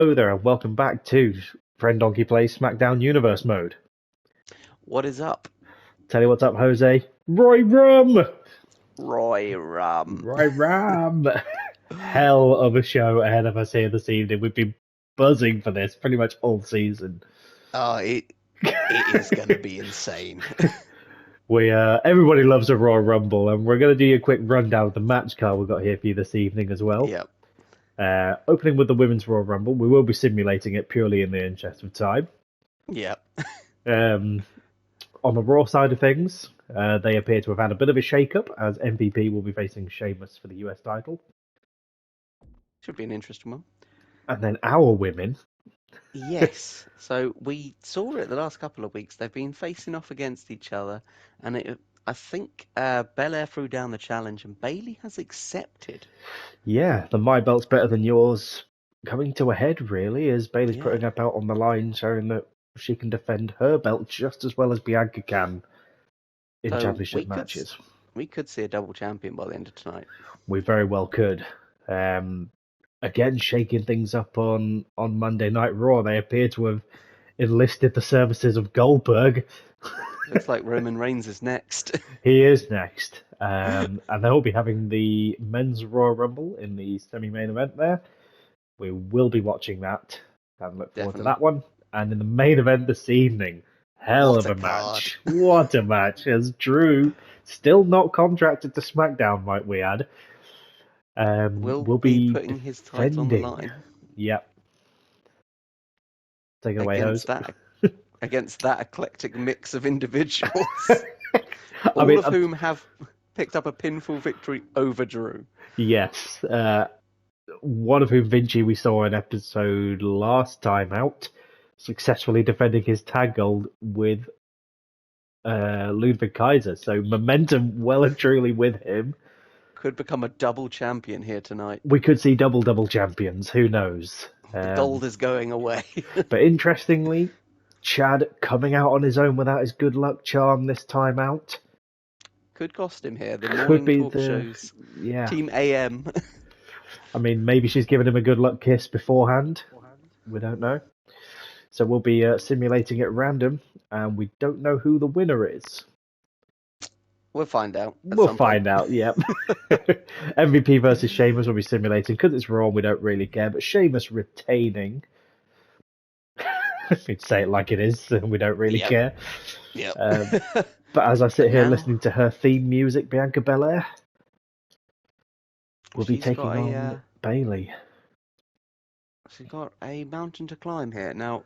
Hello there, and welcome back to Friend Donkey Plays Smackdown Universe Mode. What is up? Tell you what's up, Jose. Roy Rum! Roy Rum. Roy Rum! Hell of a show ahead of us here this evening. We've been buzzing for this pretty much all season. Oh, it is going to be insane. Everybody loves a Royal Rumble, and we're going to do you a quick rundown of the match card we've got here for you this evening as well. Yep. Opening with the Women's Royal Rumble, we will be simulating it purely in the interest of time. Yep. On the Raw side of things, they appear to have had a bit of a shake-up, as MVP will be facing Sheamus for the US title. Should be an interesting one. And then our women. Yes. So we saw it the last couple of weeks. They've been facing off against each other, and I think Belair threw down the challenge, and Bayley has accepted. Yeah, the My Belt's Better Than Yours coming to a head, really, as Bayley's putting her belt on the line, showing that she can defend her belt just as well as Bianca can in championship matches. We could see a double champion by the end of tonight. We very well could. Again, shaking things up on Monday Night Raw, they appear to have enlisted the services of Goldberg. Looks like Roman Reigns is next. He is next. And they'll be having the Men's Royal Rumble in the semi-main event there. We will be watching that and look forward to that one. And in the main event this evening, hell of a match. What a match. As Drew, still not contracted to SmackDown, might we add, will be putting his title on the line. Yep. Take it away, Hose. Against that eclectic mix of individuals, all of whom have picked up a pinfall victory over Drew. Yes. One of whom, Vinci, we saw in episode last time out, successfully defending his tag gold with Ludwig Kaiser. So momentum well and truly with him. Could become a double champion here tonight. We could see double champions. Who knows? The gold is going away. But interestingly, Chad coming out on his own without his good luck charm this time out. Could cost him here. The morning talk shows. Yeah. Team AM. I mean, maybe she's given him a good luck kiss beforehand. We don't know. So we'll be simulating at random, and we don't know who the winner is. We'll find out. We'll find out, yep. MVP versus Sheamus will be simulating. Because it's Raw, we don't really care, but Sheamus retaining. We'd say it like it is, we don't really care. Yep. But as I sit here listening to her theme music, Bianca Belair will be taking on Bayley. She's got a mountain to climb here. Now,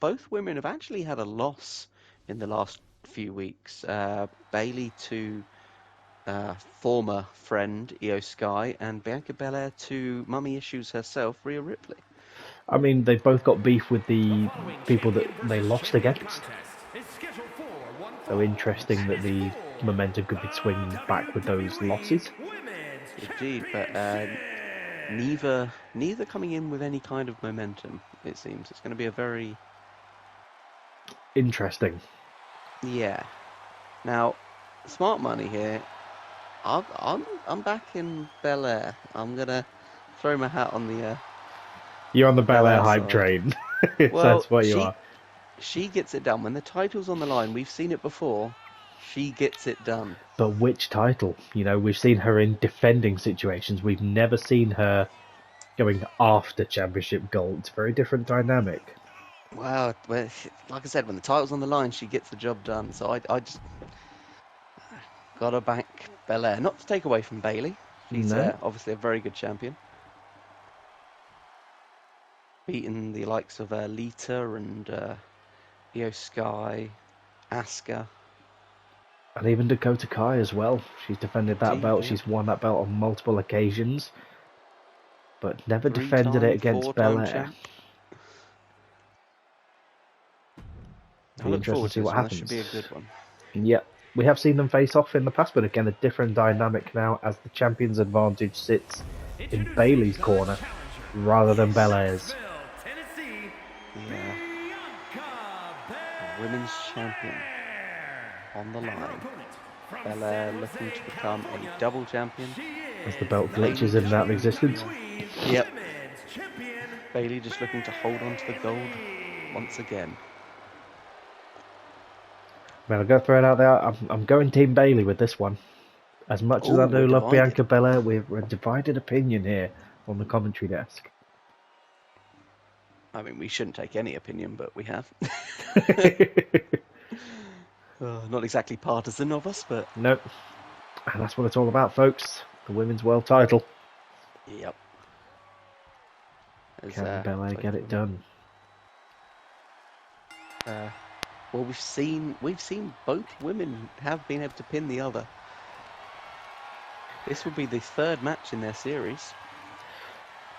both women have actually had a loss in the last few weeks. Bayley to former friend Io Sky, and Bianca Belair to mummy issues herself, Rhea Ripley. I mean, they've both got beef with the people that they lost against. So interesting that the momentum could be swinging back with those losses. Indeed, but neither coming in with any kind of momentum, it seems. It's going to be a very... interesting. Yeah. Now, smart money here. I'm back in Belair. I'm going to throw my hat on the... You're on the Belair hype train. Well, that's what you are. She gets it done. When the title's on the line, we've seen it before, she gets it done. But which title? You know, we've seen her in defending situations. We've never seen her going after championship gold. It's a very different dynamic. Well, like I said, when the title's on the line, she gets the job done. So I just gotta back Belair. Not to take away from Bayley. She's obviously a very good champion. Beaten the likes of Lita and Io Sky, Asuka. And even Dakota Kai as well. She's defended that belt. She's won that belt on multiple occasions. But never defended it against Belair. I look forward to see what happens. That should be a good one. Yeah, we have seen them face off in the past, but again, a different dynamic now as the champion's advantage sits in Bayley's corner rather than Belair's. Yeah. Women's champion on the line. Belair looking to become a double champion. As the belt glitches in and out of existence. Yep. Bailey just looking to hold on to the gold once again. Well, I'll go throw it out there. I'm going Team Bailey with this one. As much as I do love Bianca Belair, we're a divided opinion here on the commentary desk. I mean, we shouldn't take any opinion, but we have. Not exactly partisan of us, but... Nope. And that's what it's all about, folks. The Women's World title. Yep. Can Belair get it done? Well, we've seen both women have been able to pin the other. This will be the third match in their series.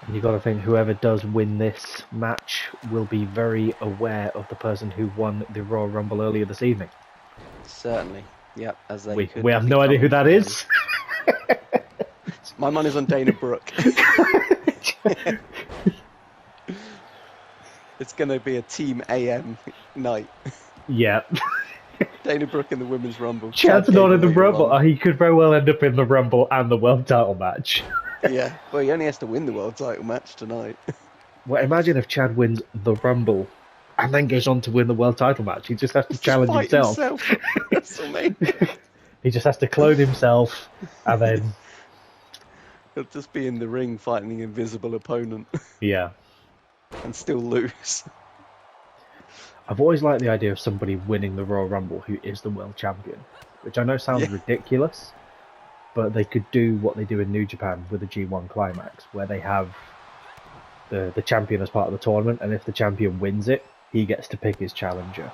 And you've got to think whoever does win this match will be very aware of the person who won the Royal Rumble earlier this evening. Certainly. Yep. As they we have no idea who that is. My money's on Dana Brooke. It's going to be a Team AM night. Yeah. Dana Brooke in the Women's Rumble. Chad's not in the Rumble. He could very well end up in the Rumble and the World title match. Yeah. Well, he only has to win the World title match tonight. Well, imagine if Chad wins the Rumble and then goes on to win the World title match. He just has to challenge himself. He just has to clone himself and then... He'll just be in the ring fighting the invisible opponent. Yeah. And still lose. I've always liked the idea of somebody winning the Royal Rumble who is the world champion, which I know sounds ridiculous, but they could do what they do in New Japan with the G1 Climax, where they have the champion as part of the tournament, and if the champion wins it, he gets to pick his challenger.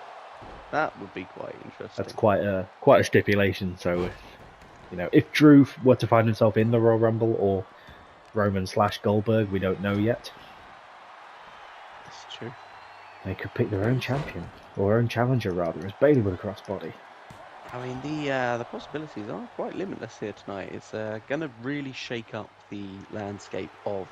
That would be quite interesting. That's quite a stipulation. So, if Drew were to find himself in the Royal Rumble or Roman/Goldberg, we don't know yet. That's true. They could pick their own champion, or own challenger rather, as Bailey with a crossbody. I mean, the possibilities are quite limitless here tonight. It's going to really shake up the landscape of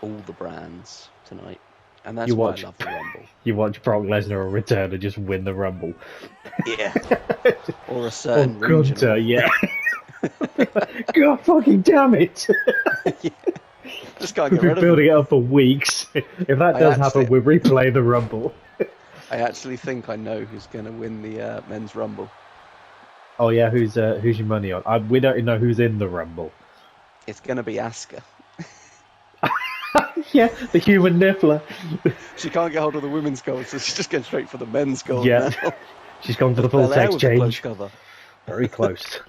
all the brands tonight. And that's why I love the Rumble. You watch Brock Lesnar return and just win the Rumble. Yeah. Or a certain regional. Gunter, yeah. God fucking damn it. Yeah. Just can't We've get rid been of building it up for weeks. If that does happen, we replay the Rumble. I actually think I know who's going to win the Men's Rumble. Oh yeah, who's your money on? We don't even know who's in the Rumble. It's going to be Asuka. Yeah, the human niffler. She can't get hold of the women's gold, so she's just going straight for the men's gold. Yeah, now. She's gone for the full sex change. Cover. Very close.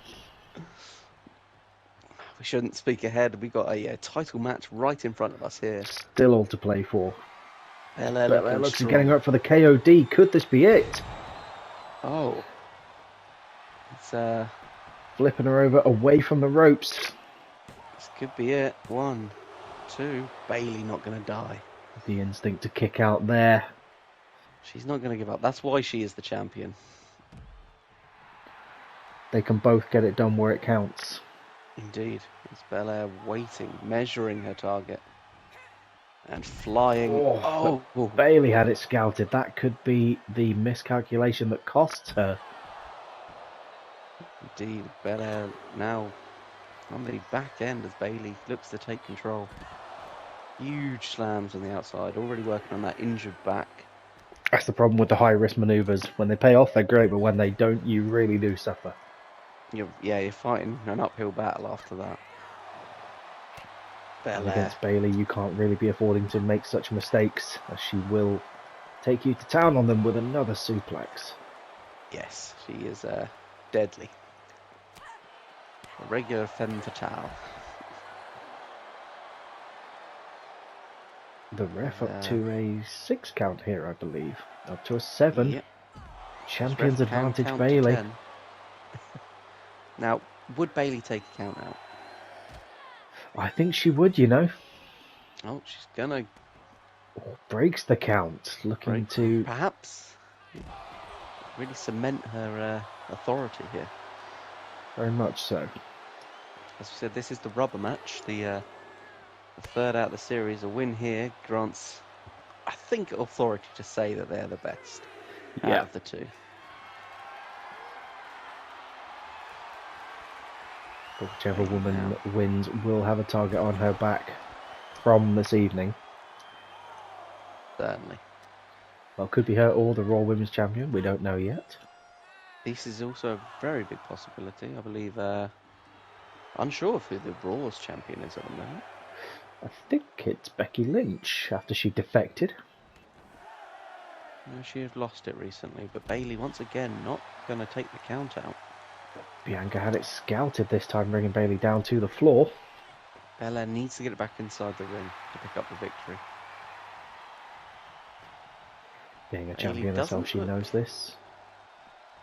We shouldn't speak ahead. We got a title match right in front of us here. Still all to play for. Belair looks to getting up for the KOD. Could this be it? Oh. It's flipping her over away from the ropes. This could be it. 1, 2. Bailey not going to die. The instinct to kick out there. She's not going to give up. That's why she is the champion. They can both get it done where it counts. Indeed. It's Belair waiting, measuring her target. And flying. Oh. Bailey had it scouted. That could be the miscalculation that costs her. Indeed. Belair now on the back end as Bailey looks to take control. Huge slams on the outside. Already working on that injured back. That's the problem with the high-risk manoeuvres. When they pay off, they're great, but when they don't, you really do suffer. You're fighting an uphill battle after that. Against Bailey, you can't really be affording to make such mistakes, as she will take you to town on them with another suplex. Yes, she is deadly. A regular femme fatale. The ref up to a 6 count here, I believe. Up to a 7. Yep. Champion's advantage, Bailey. Now, would Bailey take a count out? I think she would, Oh, she's gonna... breaks the count. Looking to... Perhaps really cement her authority here. Very much so. As we said, this is the rubber match. The third out of the series. A win here grants, I think, authority to say that they're the best out of the two. But whichever woman wins will have a target on her back from this evening. Certainly. Well, could be her or the Raw Women's Champion. We don't know yet. This is also a very big possibility. I believe, unsure of who the Raw's champion is at the moment. I think it's Becky Lynch after she defected. No, she had lost it recently, but Bayley once again not going to take the count out. Bianca had it scouted this time, bringing Bayley down to the floor. Belair needs to get it back inside the ring to pick up the victory. Being a champion herself, she knows this.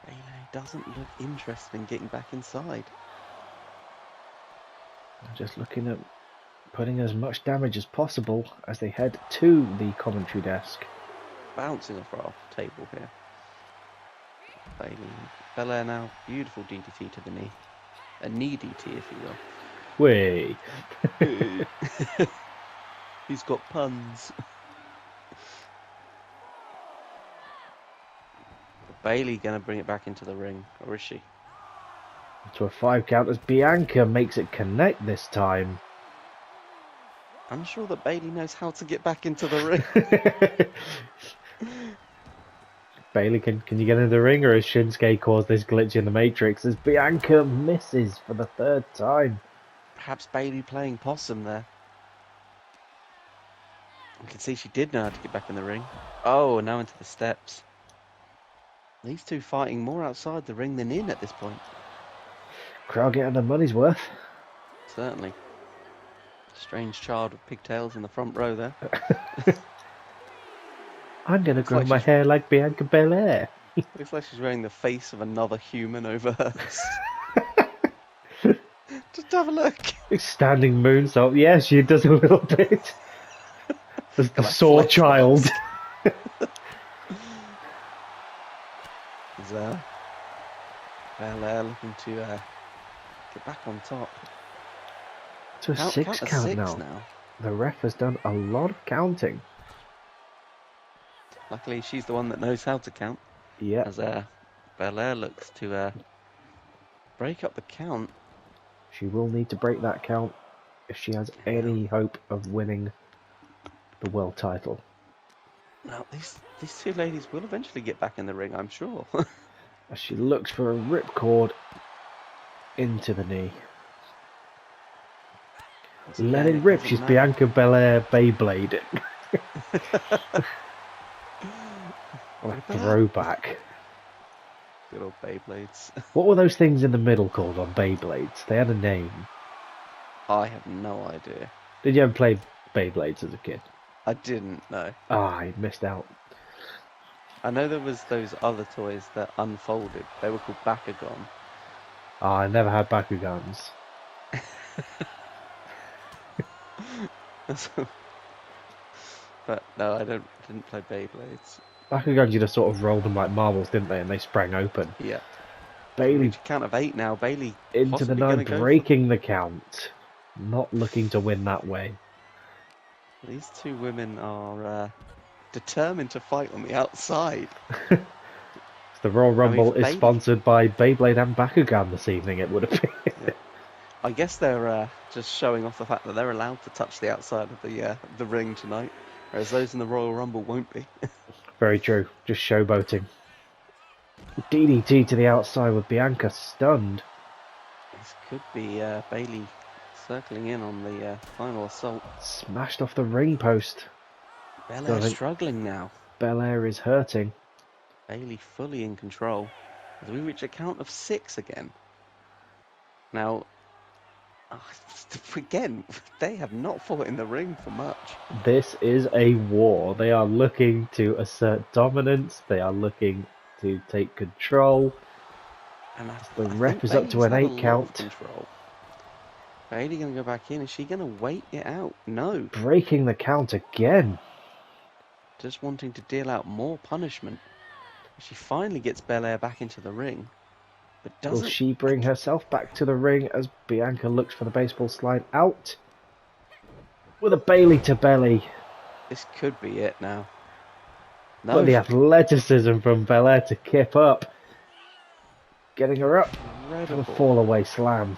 Bayley doesn't look interested in getting back inside. Just looking at putting as much damage as possible as they head to the commentary desk. Bouncing off our table here. Belair now, beautiful DDT to the knee. A knee DT, if you will. Way. He's got puns. Bayley gonna bring it back into the ring, or is she? To a 5 count as Bianca makes it connect this time. I'm sure that Bayley knows how to get back into the ring. Bayley, can you get into the ring, or has Shinsuke caused this glitch in the Matrix as Bianca misses for the 3rd time? Perhaps Bayley playing possum there. You can see she did know how to get back in the ring. Oh, now into the steps. These two fighting more outside the ring than in at this point. Crowd getting their money's worth. Certainly. Strange child with pigtails in the front row there. I'm going to grow my hair like Bianca Belair. Looks like she's wearing the face of another human over hers. Just have a look. Standing moonsault. Yes, she does a little bit. As the sore child. Belair looking to get back on top. To a 6 count now. The ref has done a lot of counting. Luckily, she's the one that knows how to count. Yeah. As Belair looks to break up the count. She will need to break that count if she has any hope of winning the world title. Now, these two ladies will eventually get back in the ring, I'm sure. As she looks for a ripcord into the knee. Let it rip. She's Bianca Belair Beyblading. What a throwback. Good old Beyblades. What were those things in the middle called on Beyblades? They had a name. I have no idea. Did you ever play Beyblades as a kid? I didn't, no. Ah, I missed out. I know there was those other toys that unfolded. They were called Bakugan. Ah, I never had Bakugans. But no, I didn't play Beyblades. Bakugans, you just sort of rolled them like marbles, didn't they? And they sprang open. Yeah. Bayley count of 8 now. Bayley into the 9, breaking the count. Not looking to win that way. These two women are determined to fight on the outside. The Royal Rumble is sponsored by Beyblade and Bakugan this evening, it would appear. Yeah. I guess they're just showing off the fact that they're allowed to touch the outside of the ring tonight, whereas those in the Royal Rumble won't be. Very true. Just showboating. DDT to the outside with Bianca stunned. This could be Bayley circling in on the final assault. Smashed off the ring post. Belair struggling now. Belair is hurting. Bayley fully in control. As we reach a count of 6 again. Now, again, they have not fought in the ring for much. This is a war. They are looking to assert dominance. They are looking to take control. And the ref is up to an 8 count. Bayley going to go back in. Is she going to wait it out? No. Breaking the count again. Just wanting to deal out more punishment. She finally gets Belair back into the ring. But doesn't... Will she bring herself back to the ring as Bianca looks for the baseball slide out? With a Bayley to belly. This could be it now. No. But the athleticism from Belair to kip up. Getting her up for the fall away slam.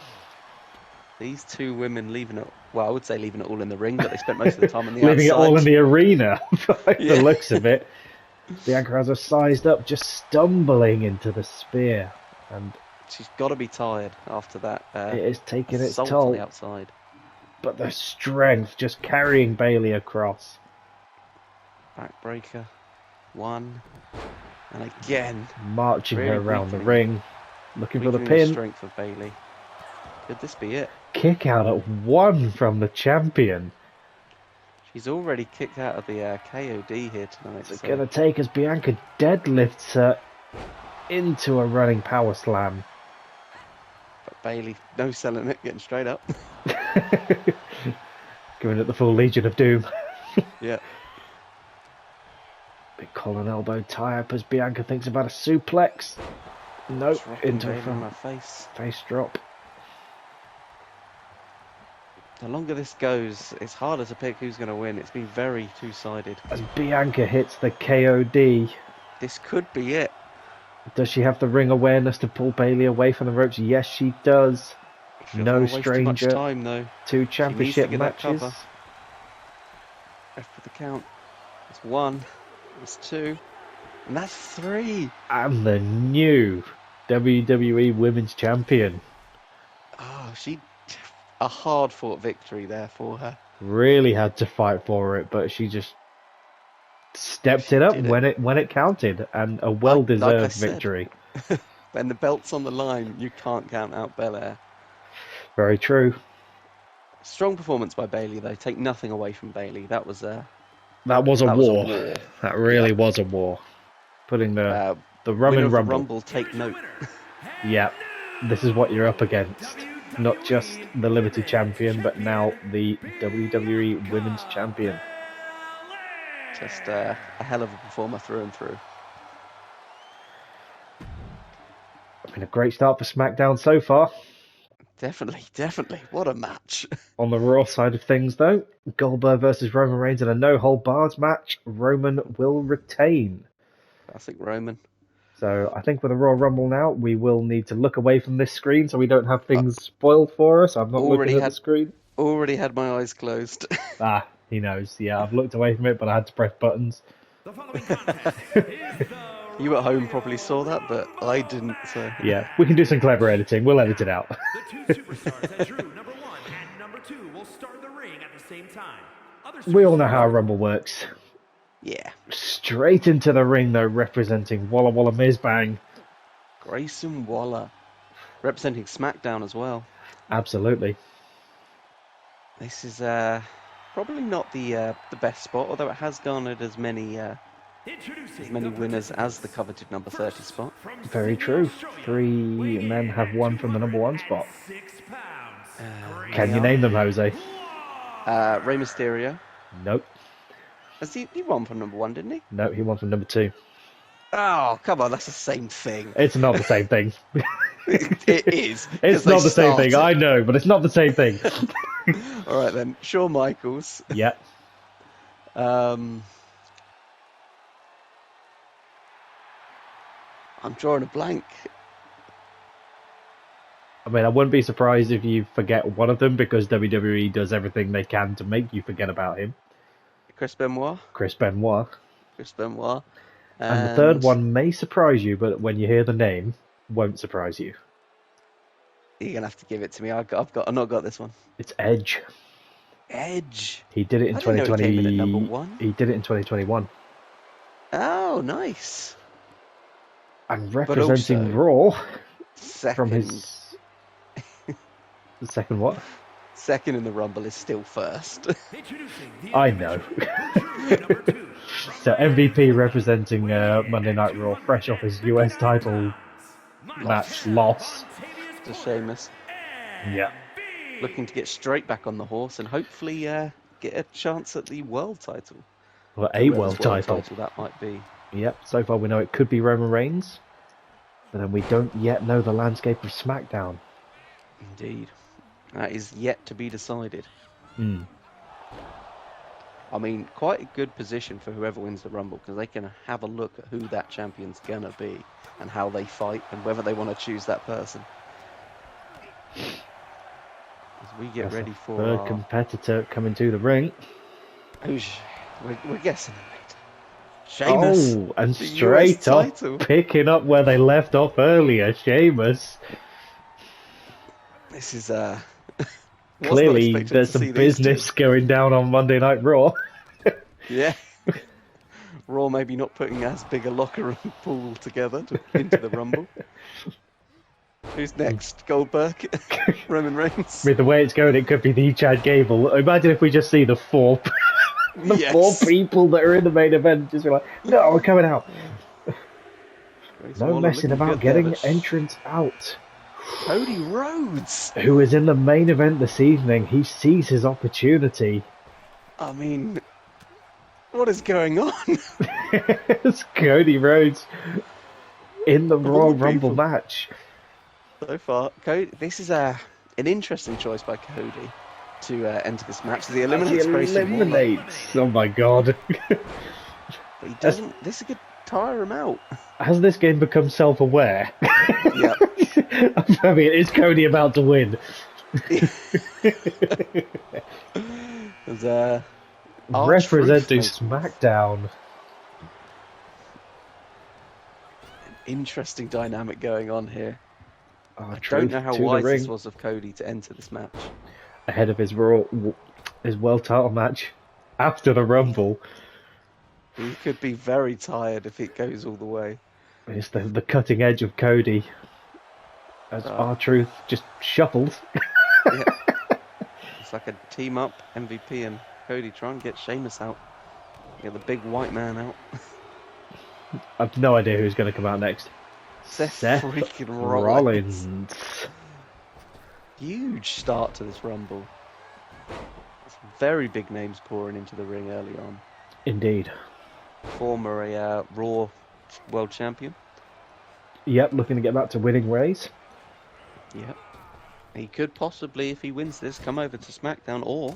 These two women leaving it, well, I would say leaving it all in the ring, but they spent most of the time on the Leaving outside. it all in the arena, by Yeah. the looks of it. Bianca has her sized up, just stumbling into the spear. And she's got to be tired after that. it is taking its assault on toll. the outside. But the strength just carrying Bayley across. Backbreaker. 1. And again. Marching really her around the weakening- ring. Looking for the weakening pin. strength of Bayley. Could this be it? Kick out at 1 from the champion. She's already kicked out of the KOD here tonight. It's So going to take as Bianca deadlifts her into a running power slam. but Bayley, no selling it, getting straight up. Giving it the full Legion of Doom. Yeah. Big collar and elbow tie up as Bianca thinks about a suplex. Nope, Dropping into a Bayley on her front face. face drop. The longer this goes, it's harder to pick who's going to win. It's been very two-sided. As Bianca hits the KOD. This could be it. Does she have the ring awareness to pull Bayley away from the ropes? Yes, she does. She doesn't No wanna waste too much stranger time, though. to championship get that matches. cover. Ref for the count. It's 1. It's 2. And that's 3. And the new WWE Women's Champion. Oh, a hard-fought victory there for her. Really had to fight for it, but she just stepped it up did it. when it counted, and a well-deserved Like I said. victory. When the belt's on the line, you can't count out Belair. Very true. Strong performance by Bayley, though. Take nothing away from Bayley. That was That was a that was a war. war. That really was a war. Putting the winner Roman of the Rumble. Rumble, take note. Yeah, this is what you're up against. Not just the Liberty Champion, but now the WWE Women's Champion. Just a hell of a performer through and through. I mean, a great start for SmackDown so far. Definitely. What a match. On the Raw side of things, though, Goldberg versus Roman Reigns in a no-hold-barred match. Roman will retain. Classic Roman. So I think with the Royal Rumble now, we will need to look away from this screen so we don't have things spoiled for us. I'm not looking at the screen. Already had my eyes closed. He knows. Yeah, I've looked away from it, but I had to press buttons. The following contest is the You at home probably saw that, but I didn't. So Yeah, we can do some clever editing. We'll edit it out. The two superstars that drew number 1 and number 2 will start the ring at the same time. Other We all know how a Rumble works. yeah, Straight into the ring, though, representing Walla Walla Miz Bang. Grayson Waller, representing SmackDown as well. Absolutely. This is probably not the best spot, although it has garnered as many winners as the coveted number 30 spot. Very true. 3 men have won from the number 1 spot. Can you name them, Jose? Rey Mysterio. Nope. He won from number 1, didn't he? No, he won from number 2. Oh, come on, that's the same thing. It's not the same thing. It is. It's not the same thing, I know, but it's not the same thing. All right then, Shawn Michaels. Yeah. I'm drawing a blank. I mean, I wouldn't be surprised if you forget one of them because WWE does everything they can to make you forget about him. Chris Benoit. And the third one may surprise you, but when you hear the name, won't surprise you. You're gonna have to give it to me. I've not got this one. It's Edge. Edge. He did it in I didn't know he 2020. came in at number 1. He did it in 2021. Oh, nice. And representing also, Raw Second. from his the second what? Second in the Rumble is still first. I know. So MVP representing Monday Night Raw, fresh off his US title match loss. To Sheamus. Yeah. Looking to get straight back on the horse and hopefully get a chance at the world title. Well, a Whoever's world title. that might be. Yep, so far we know it could be Roman Reigns, but then we don't yet know the landscape of SmackDown. Indeed. That is yet to be decided. I mean, quite a good position for whoever wins the Rumble, because they can have a look at who that champion's going to be and how they fight and whether they want to choose that person. As we get That's ready our for third our... competitor coming to the ring. We're guessing it. Sheamus, Oh, and the straight US off, title. picking up where they left off earlier, Sheamus. This is was not Clearly, expecting there's to some see these two. business going down on Monday Night Raw. Yeah. Raw maybe not putting as big a locker room pool together into the Rumble. Who's next? Goldberg? Roman Reigns? With the way it's going, it could be the Chad Gable. Imagine if we just see the four people that are in the main event just be like, no, we're coming out. No messing about getting entrance out. Cody Rhodes! Who is in the main event this evening. He sees his opportunity. I mean, what is going on? It's Cody Rhodes in the Royal Rumble match. So far, Cody, this is an interesting choice by Cody to enter this match. He eliminates Grayson Waller. Oh my god. But he doesn't. This could tire him out. Has this game become self-aware? Yeah. I mean, is Cody about to win? Representing SmackDown. Interesting dynamic going on here. I Truth don't know how to wise the this ring. was of Cody to enter this match. Ahead of his world title match after the Rumble. He could be very tired if it goes all the way. It's the cutting edge of Cody. As R-Truth just shuffles. Yeah. It's like a team up, MVP and Cody try and get Sheamus out. Get the big white man out. I've no idea who's going to come out next. Seth freaking Rollins. Huge start to this Rumble. Some very big names pouring into the ring early on. Indeed. Former Raw World Champion. Yep, looking to get back to winning ways. Yep. He could possibly, if he wins this, come over to SmackDown or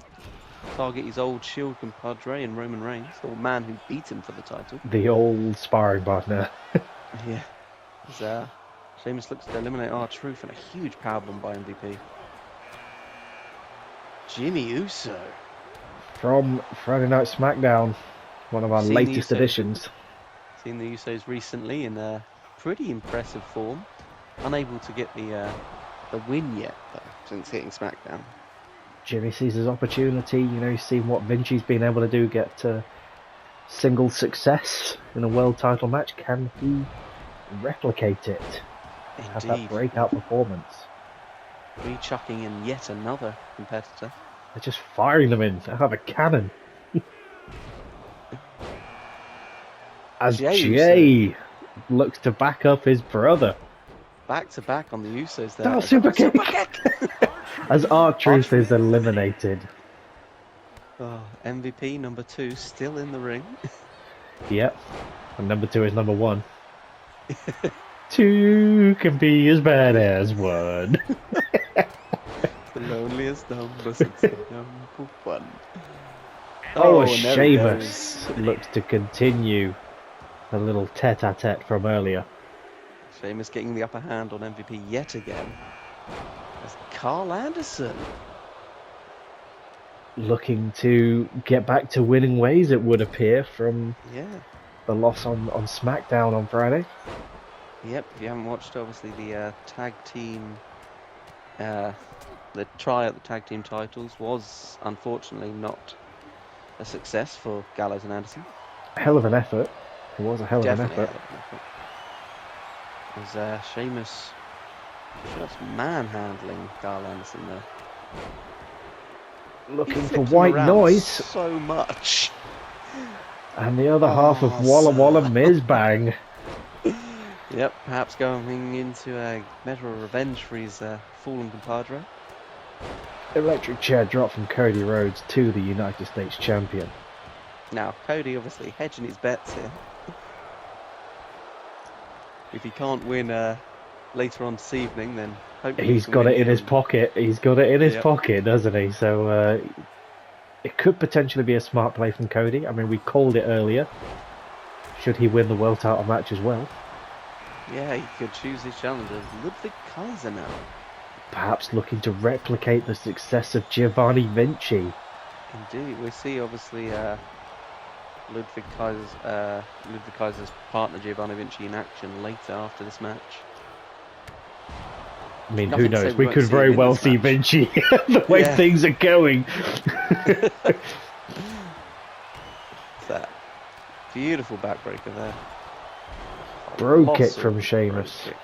target his old Shield compadre in Roman Reigns, or man who beat him for the title. The old sparring partner. Yeah. As Sheamus looks to eliminate R-Truth and a huge powerbomb by MVP. Jimmy Uso. From Friday Night SmackDown. One of our latest additions. Seen the Usos recently in a pretty impressive form. Unable to get the win yet, though, since hitting SmackDown. Jimmy sees his opportunity. You know, he's seen what Vinci's been able to do, get single success in a world title match. Can he replicate it? Indeed. Have that breakout performance? Re-chucking in yet another competitor. They're just firing them in out of a cannon. As Jay looks to back up his brother. Back to back on the Usos there. Oh, super kick! As R-Truth is eliminated. Oh, MVP number 2 still in the ring. Yep. And number 2 is number 1. 2 can be as bad as 1. The loneliest number since the number 1. Oh, Sheamus looks to continue a little tete-a-tete from earlier. Sheamus getting the upper hand on MVP yet again. As Carl Anderson. Looking to get back to winning ways, it would appear, from the loss on SmackDown on Friday. Yep, if you haven't watched, obviously, the tag team, the try at the tag team titles was unfortunately not a success for Gallows and Anderson. Hell of an effort. It was a hell of an effort. As Sheamus just manhandling Carl Anderson there. Looking for white noise. So much. And the other half of Walla Walla Miz Bang. Yep, perhaps going into a measure of revenge for his fallen compadre. Electric chair drop from Cody Rhodes to the United States Champion. Now, Cody obviously hedging his bets here. If he can't win later on this evening, then hopefully he's got it in his pocket. He's got it in his pocket, doesn't he? So it could potentially be a smart play from Cody. I mean, we called it earlier. Should he win the world title match as well? Yeah, he could choose his challenger, Ludwig Kaiser now. perhaps looking to replicate the success of Giovanni Vinci. Indeed, we see obviously Ludwig Kaiser's partner Giovanni Vinci in action later after this match. I mean, Nothing who to say knows? we We won't could see very him in well this see match. Vinci the way Yeah. things are going. That beautiful backbreaker there. Bro Colossal kick from bro Sheamus. kick.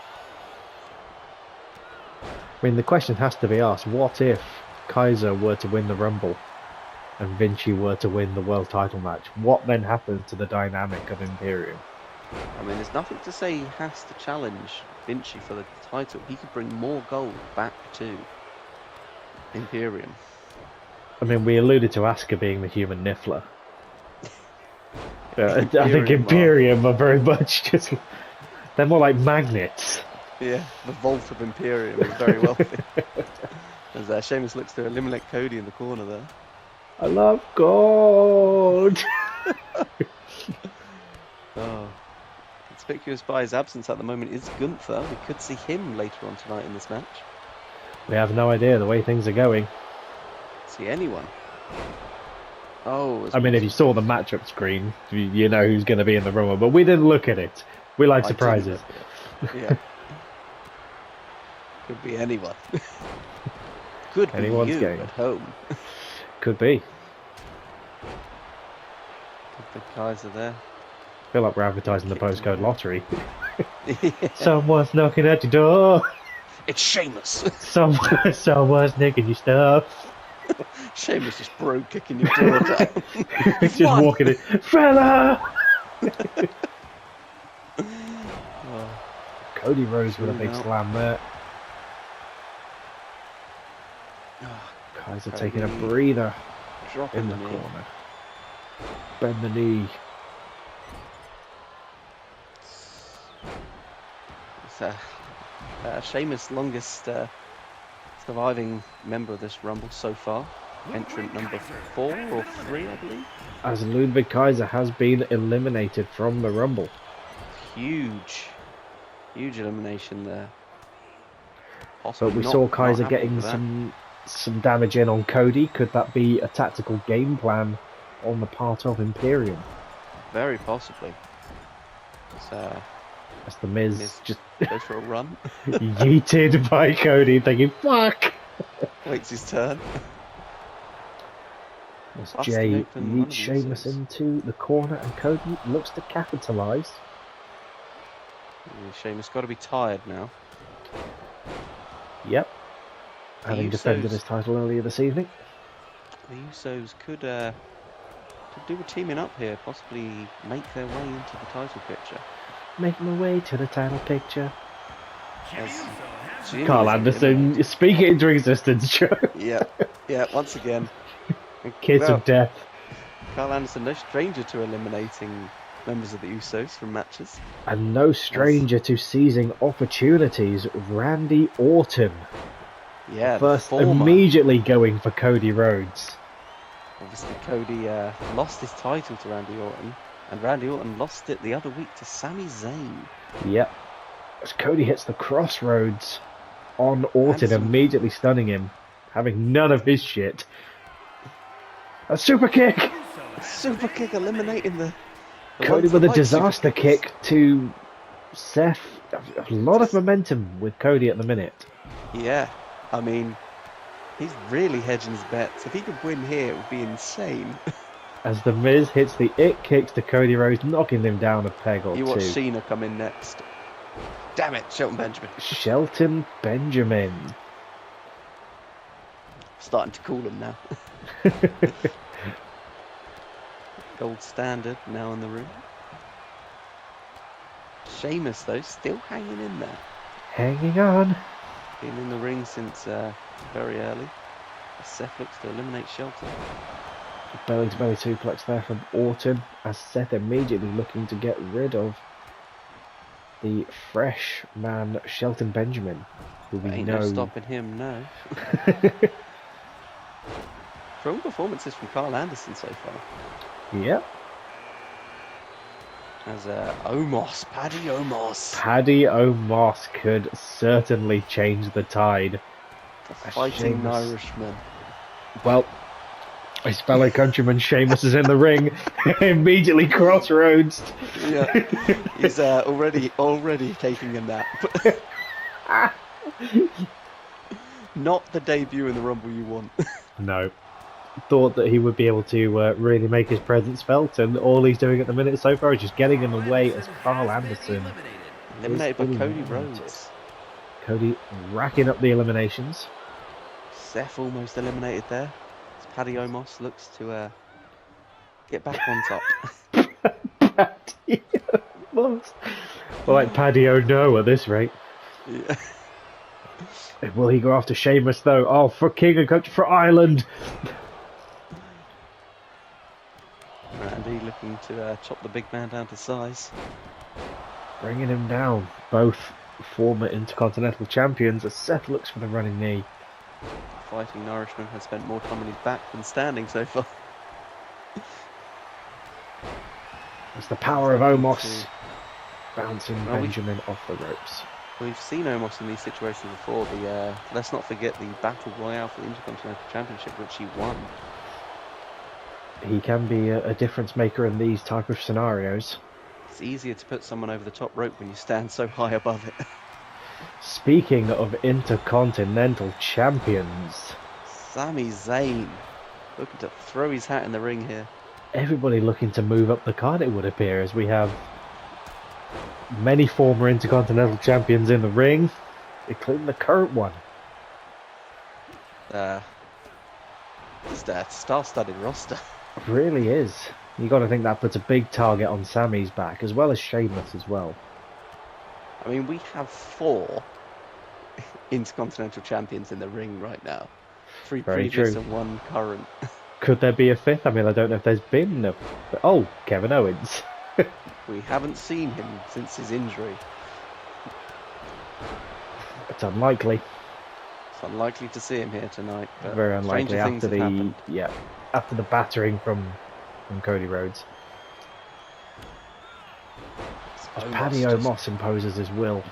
I mean, the question has to be asked: what if Kaiser were to win the Rumble and Vinci were to win the world title match? What then happens to the dynamic of Imperium? I mean, there's nothing to say he has to challenge Vinci for the title. He could bring more gold back to Imperium. I mean, we alluded to Asuka being the human Niffler. I think Imperium Imperium are very much just... They're more like magnets. Yeah, the vault of Imperium is very wealthy. As Sheamus looks to eliminate Cody in the corner there. I love gold! Oh. Conspicuous by his absence at the moment is Gunther. We could see him later on tonight in this match. We have no idea the way things are going. See anyone? Oh, I mean, if you saw the matchup screen, you know who's going to be in the Rumble, but we didn't look at it. We like surprises. Yeah. Could be anyone. Could Anyone's be you game. at home. Could be. The guys are there. I feel like we're advertising the postcode lottery. Yeah. Someone's knocking at your door. It's Sheamus. Someone's nicking your stuff. Sheamus just bro kicking your door down. Just walking in. Fella! Oh, Cody Rhodes with a big Now. slam there. oh, Kaiser Cody taking a breather dropping in the knee. corner. Bend the knee. It's Sheamus' longest surviving member of this Rumble so far. Entrant number 4 or 3, I believe. As Ludwig Kaiser has been eliminated from the Rumble. Huge elimination there. But Possibly we not- saw not Kaiser happy getting with that. some damage in on Cody. Could that be a tactical game plan on the part of Imperium? Very possibly. So, As the Miz Miz just goes for a run. yeeted by Cody, thinking, fuck! Waits his turn. As Busting Jay open one of leads the Sheamus Usos. into the corner and Cody looks to capitalise. Sheamus got to be tired now. Yep. Having defended Usos- his title earlier this evening. The Usos could do a teaming up here, possibly make their way into the title picture. Make my way to the title picture. As Jimmy Carl Jimmy is Anderson, eliminated. speak it into existence, Joe. Yeah, once again. Kiss Well, of death. Carl Anderson, no stranger to eliminating members of the Usos from matches. And no stranger to seizing opportunities, Randy Orton. Yeah, the First, former. immediately going for Cody Rhodes. Obviously, Cody lost his title to Randy Orton, and Randy Orton lost it the other week to Sami Zayn. Yep. As Cody hits the crossroads on Orton, Anderson. immediately stunning him, having none of his shit. A super kick! Super kick eliminating the Cody ones with that a like disaster super kicks. kick to Seth. A lot of momentum with Cody at the minute. Yeah, I mean, he's really hedging his bets. If he could win here, it would be insane. As the Miz hits the it kicks to Cody Rhodes, knocking him down a peg or You watch two. Cena come in next. Damn it, Shelton Benjamin. Shelton Benjamin. Starting to call him now. Gold standard now in the room. Sheamus, though, still hanging in there. Hanging on. Been in the ring since very early. As Seth looks to eliminate Shelton. Belly to belly suplex there from Orton, as Seth immediately looking to get rid of the fresh man Shelton Benjamin, who we Ain't know. no stopping him, no. Strong performances from Carl Anderson so far. Yep. As Paddy Omos. Paddy Omos could certainly change the tide The fighting Sheamus. Irishman. Well, his fellow countryman Sheamus is in the ring, immediately crossroads. Yeah, he's already taking a nap. Not the debut in the Rumble you want. No. Thought that he would be able to really make his presence felt, and all he's doing at the minute so far is just getting in the way as Carl Anderson. Eliminated by is Cody eliminated. Rhodes. Cody racking up the eliminations. Seth almost eliminated there. As Paddy Omos looks to get back on top. Paddy Omos. Well, like Paddy O'No at this rate. Yeah. Will he go after Sheamus though? Oh, for King and Country, for Ireland. Randy looking to chop the big man down to size. Bringing him down. Both former Intercontinental champions as Seth looks for the running knee. Fighting Irishman has spent more time on his back than standing so far. It's the power of Omos bouncing Benjamin off the ropes. We've seen Omos in these situations before. Let's not forget the Battle Royale for the Intercontinental Championship, which he won. He can be a difference maker in these type of scenarios. It's easier to put someone over the top rope when you stand so high above it. Speaking of Intercontinental champions, Sami Zayn looking to throw his hat in the ring here. everybody looking to move up the card, it would appear, as we have many former Intercontinental champions in the ring, including the current one. It's a star-studded roster. It really is. You got to think that puts a big target on Sami's back, as well as Sheamus as well. I mean, we have 4 Intercontinental champions in the ring right now. 3 Very previous true. and 1 current. Could there be a 5th? I mean, I don't know if there's been a... Oh, Kevin Owens. We haven't seen him since his injury. It's unlikely. It's unlikely to see him here tonight. But Very unlikely stranger after things have happened. after the battering from Cody Rhodes. As Paddy just Omos imposes his will.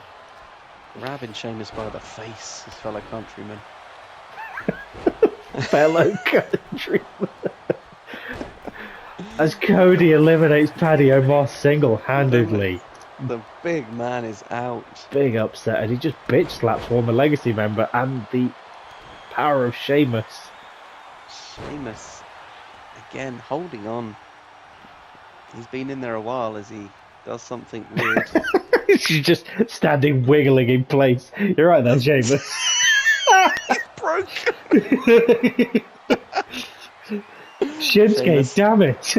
grabbing Sheamus by the face, his fellow countryman. Fellow countryman. As Cody eliminates Paddy Omos single-handedly. The big man is out. Big upset, and he just bitch slaps former Legacy member and the power of Sheamus. Sheamus, again, holding on. He's been in there a while as he does something weird. She's just standing wiggling in place. You're right there, Sheamus. Broke. Shinsuke, Sheamus. damn it.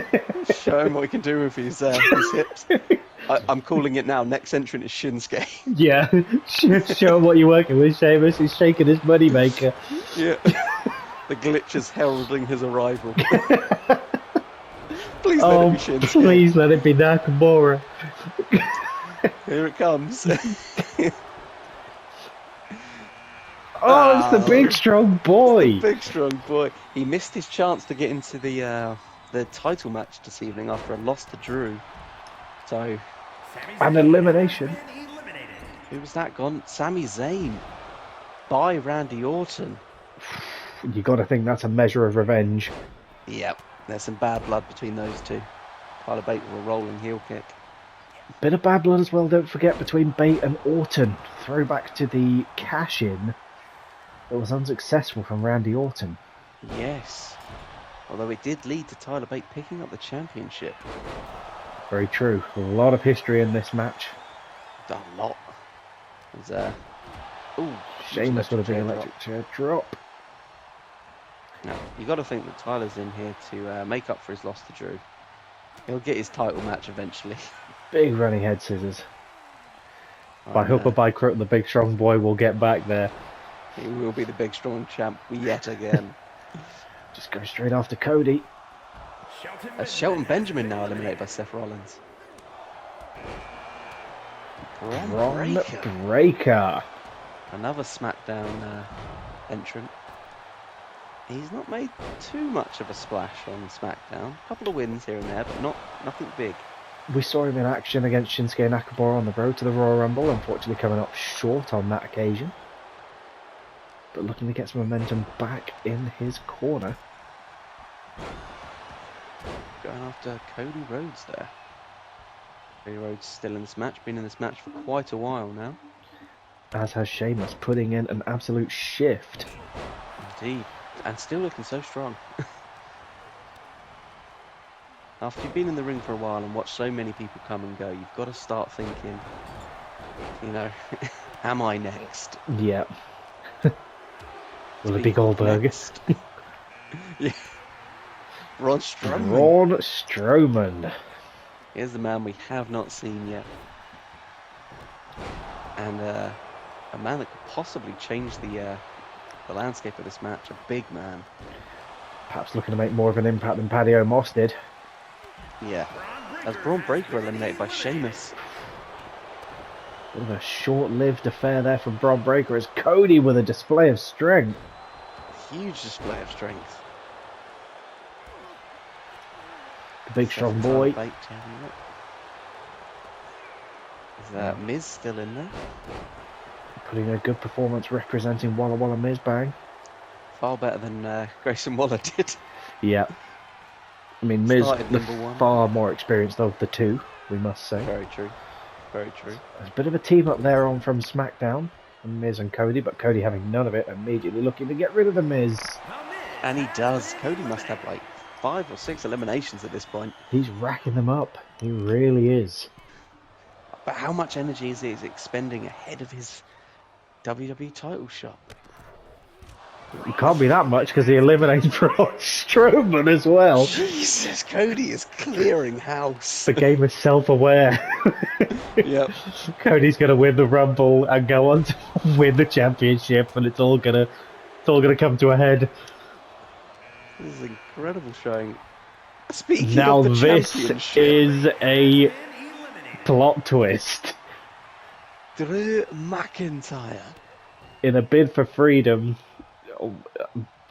Show him what he can do with his hips. I'm calling it now. Next entrant is Shinsuke. Yeah, show him what you're working with, Sheamus. He's shaking his moneymaker. Yeah. The glitch is heralding his arrival. Please let it be Shinsuke. Please let it be Nakamura. Here it comes. Oh, it's the big strong boy. Big strong boy. He missed his chance to get into the title match this evening after a loss to Drew. So, An elimination. who was that gone? Sami Zayn by Randy Orton. You got to think that's a measure of revenge. Yep, there's some bad blood between those two. Tyler Bate with a rolling heel kick. Bit of bad blood as well, don't forget, between Bate and Orton. Throwback to the cash-in that was unsuccessful from Randy Orton. Yes. Although it did lead to Tyler Bate picking up the championship. Very true. A lot of history in this match. A lot. There's ooh, Sheamus with a big chair electric chair drop. Now, you got to think that Tyler's in here to make up for his loss to Drew. He'll get his title match eventually. Big running head scissors. By hook or by crook, the big strong boy will get back there. He will be the big strong champ yet again. Just go straight after Cody. Shelton Benjamin now eliminated by Seth Rollins. Braun Breaker. Another SmackDown entrant. He's not made too much of a splash on SmackDown. A couple of wins here and there, but nothing big. We saw him in action against Shinsuke Nakamura on the road to the Royal Rumble, unfortunately coming up short on that occasion. but looking to get some momentum back in his corner. Going after Cody Rhodes there. Cody Rhodes still in this match, been in this match for quite a while now. As has Sheamus, putting in an absolute shift. Indeed, and still looking so strong. After you've been in the ring for a while and watched so many people come and go, you've got to start thinking, you know, am I next? Yeah. Will it be Goldberg? Yeah. Braun Strowman. Braun Strowman. Here's the man we have not seen yet. And a man that could possibly change the landscape of this match. A big man. Perhaps looking to make more of an impact than Paddy O'Moss did. Yeah. As Braun Breaker eliminated by Sheamus. Bit of a short-lived affair there from Braun Breaker as Cody with a display of strength. Huge display of strength. The big strong boy. Is Miz still in there? Putting a good performance representing Walla Walla Miz Bang. Far better than Grayson Waller did. Yeah. I mean, Miz, the #1. far more experienced of the two, we must say. Very true. Very true. There's a bit of a team up there on from SmackDown, and Miz and Cody, but Cody having none of it, immediately looking to get rid of the Miz. And he does. Cody must have like 5 or 6 eliminations at this point. He's racking them up. He really is. But how much energy is he expending ahead of his WWE title shot? It can't be that much because he eliminated Braun Strowman as well. Jesus, Cody is clearing house. The game is self-aware. Yep. Cody's going to win the Rumble and go on to win the championship, and it's all gonna come to a head. This is incredible showing. Speaking now of the this championship, is a plot twist. Drew McIntyre. In a bid for freedom,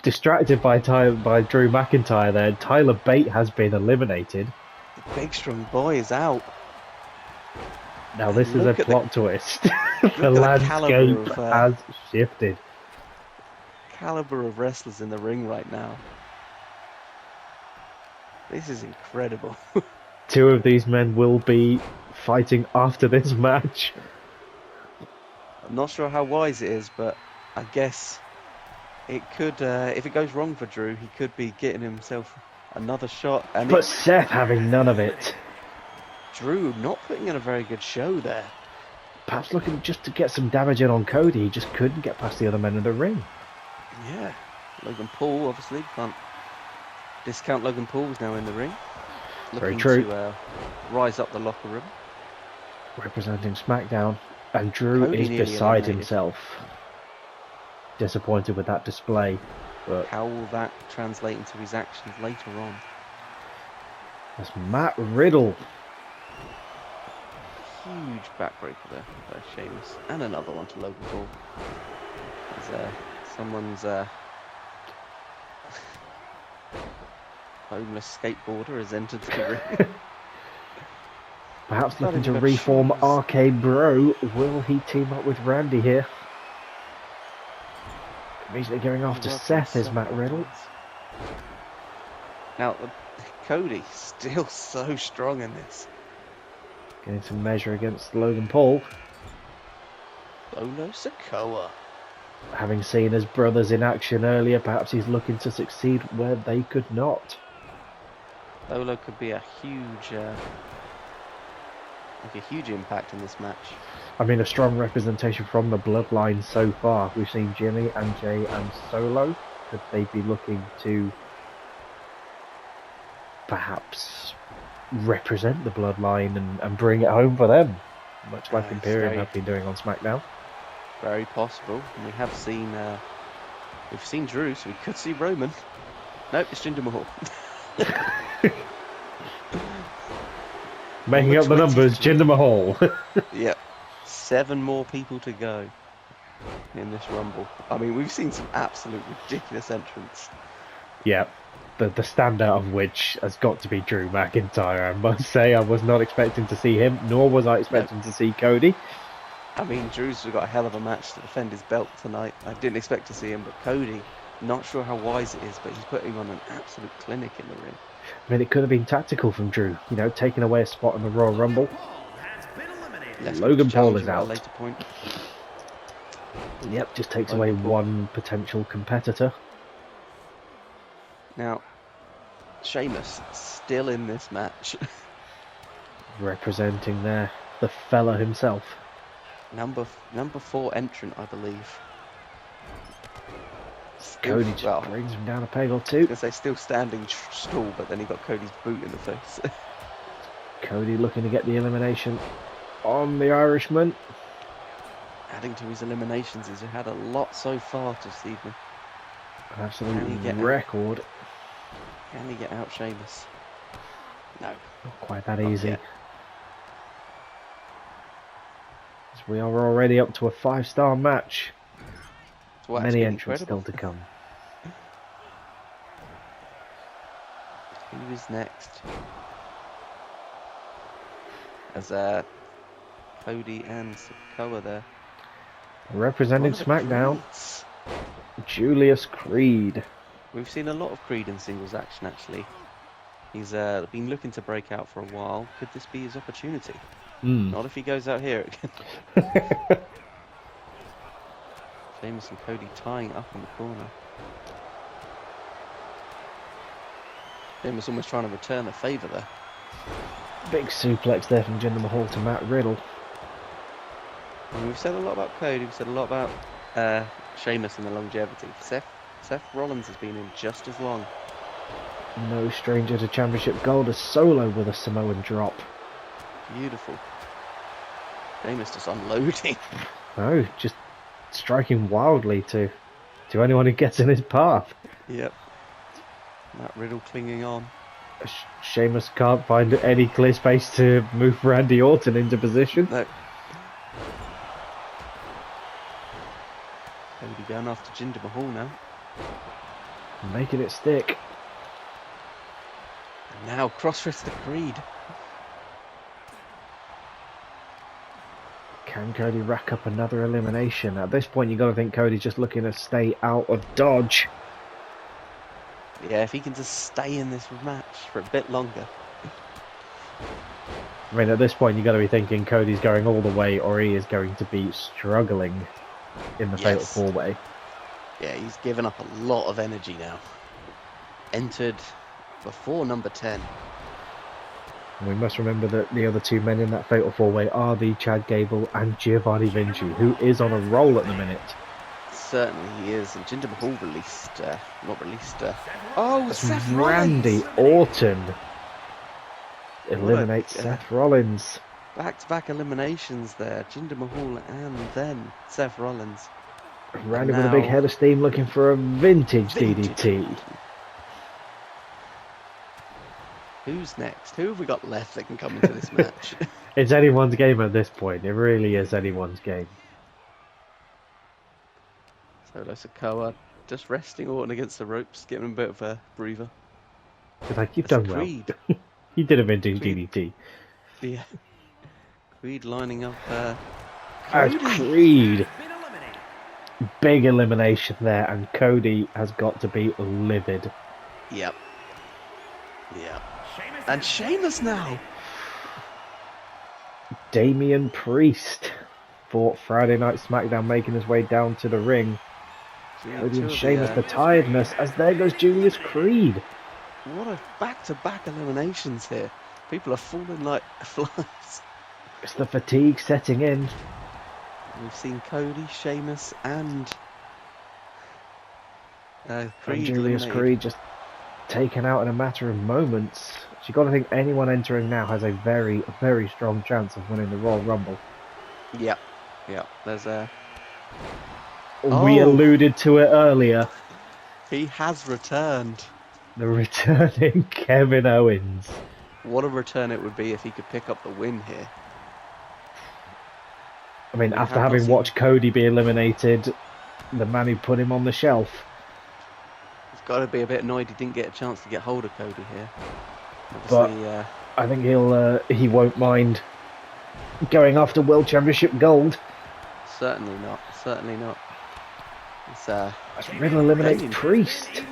distracted by Drew McIntyre there, Tyler Bate has been eliminated. The big strong boy is out. Now this is a plot twist. The landscape has shifted. Caliber of wrestlers in the ring right now. This is incredible. 2 of these men will be fighting after this match. I'm not sure how wise it is, but I guess it could, if it goes wrong for Drew, he could be getting himself another shot. And but Seth having none of it. Drew not putting in a very good show there. Perhaps looking just to get some damage in on Cody. He just couldn't get past the other men in the ring. Yeah. Logan Paul, obviously, can't discount Logan Paul's now in the ring. Very Looking true. to rise up the locker room. Representing SmackDown. And Drew Cody is nearly beside eliminated. himself. Disappointed with that display. But How will that translate into his actions later on? that's Matt Riddle. Huge backbreaker there by Sheamus. And another one to Logan Paul. As someone's homeless skateboarder has entered the ring. Perhaps looking Starting to to reform choose. Arcade Bro. Will he team up with Randy here? Immediately going after Seth is Matt Riddle. Now, Cody still so strong in this. Getting some measure against Logan Paul. Solo Sikoa. Having seen his brothers in action earlier, perhaps he's looking to succeed where they could not. Solo could be a huge, impact in this match. I mean, a strong representation from the bloodline so far. We've seen Jimmy and Jay and Solo. Could they be looking to perhaps represent the bloodline and bring it home for them? Much like Imperium have been doing on SmackDown. Very possible. And we have seen, we've seen Drew, so we could see Roman. Nope, it's Jinder Mahal. Making up the numbers, Jinder Mahal. Yep. 7 more people to go in this Rumble. I mean, we've seen some absolute ridiculous entrants. Yeah, the standout of which has got to be Drew McIntyre. I must say, I was not expecting to see him, nor was I expecting to see Cody. I mean, Drew's got a hell of a match to defend his belt tonight. I didn't expect to see him, but Cody, not sure how wise it is, but he's putting on an absolute clinic in the ring. I mean, it could have been tactical from Drew, you know, taking away a spot in the Royal Rumble. Logan Paul is out. Later point. Yep, just takes away one potential competitor. Now, Sheamus still in this match. Representing there the fella himself. Number 4 entrant, I believe. Cody just brings him down a peg or two. I was going to say still standing stool, but then he got Cody's boot in the face. Cody looking to get the elimination on the Irishman. Adding to his eliminations, he's had a lot so far this evening. An absolute record. Can he get out Sheamus? No. Not quite that easy. As we are already up to a 5-star match. Many entrants still to come. Who is next? As Cody and Sikoa there. Representing SmackDown, Julius Creed. We've seen a lot of Creed in singles action actually. He's been looking to break out for a while. Could this be his opportunity? Not if he goes out here again. Sheamus and Cody tying up in the corner. Sheamus almost trying to return a favour there. Big suplex there from Jinder Mahal to Matt Riddle. And we've said a lot about Cody, we've said a lot about Sheamus and the longevity. Seth Rollins has been in just as long. No stranger to championship gold, a solo with a Samoan drop. Beautiful. Sheamus just unloading. No, just striking wildly to anyone who gets in his path. Yep. Matt Riddle clinging on. Sheamus can't find any clear space to move Randy Orton into position. No. Cody going after Jinder Mahal now. Making it stick. And now crossface to Creed. Can Cody rack up another elimination? At this point, you've got to think Cody's just looking to stay out of dodge. Yeah, if he can just stay in this match for a bit longer. I mean, at this point, you've got to be thinking Cody's going all the way, or he is going to be struggling in the Fatal 4-Way. Yeah, he's given up a lot of energy now. Entered before number 10. And we must remember that the other two men in that Fatal 4-Way are the Chad Gable and Giovanni Vinci, who is on a roll at the minute. Certainly he is, and Jinder Mahal released, Seth Randy Orton eliminates Seth Rollins. Back-to-back eliminations there, Jinder Mahal and then Seth Rollins. Randy with a big head of steam looking for a vintage DDT. Who's next? Who have we got left that can come into this match? It's anyone's game at this point. It really is anyone's game. Solo Sikoa just resting Orton against the ropes, giving him a bit of a breather. It's like, you've done well. He did a vintage DDT. Yeah. Creed lining up Creed. Big elimination there, and Cody has got to be livid. Yep. And Sheamus now. Damian Priest fought Friday Night SmackDown, making his way down to the ring. Cody and Sheamus, the tiredness, as there goes Julius Creed. What a back-to-back eliminations here. People are falling like flies. It's the fatigue setting in. We've seen Cody, Sheamus, and Creed. And Julius Creed just taken out in a matter of moments. You've got to think anyone entering now has a very, very strong chance of winning the Royal Rumble. Yep. There's a... We alluded to it earlier. He has returned. The returning Kevin Owens. What a return it would be if he could pick up the win here. I mean, after having watched Cody be eliminated, the man who put him on the shelf. He's got to be a bit annoyed he didn't get a chance to get hold of Cody here. Obviously, but I think he won't mind going after World Championship gold. Certainly not. Certainly not. It's As Riddle eliminates Priest.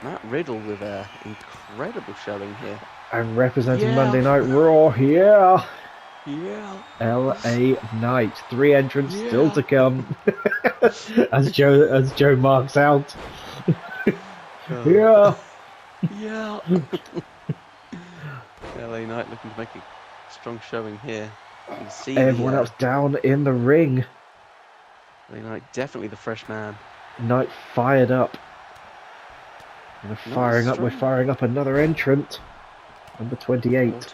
Matt Riddle with an incredible showing here. And representing Monday Night Raw, yeah. Yeah. LA Knight. 3 entrants still to come. as Joe marks out. Yeah. Yeah. LA Knight looking to make a strong showing here. You can see Everyone else down in the ring. LA Knight definitely the fresh man. Knight fired up. And we're firing up another entrant. Number 28.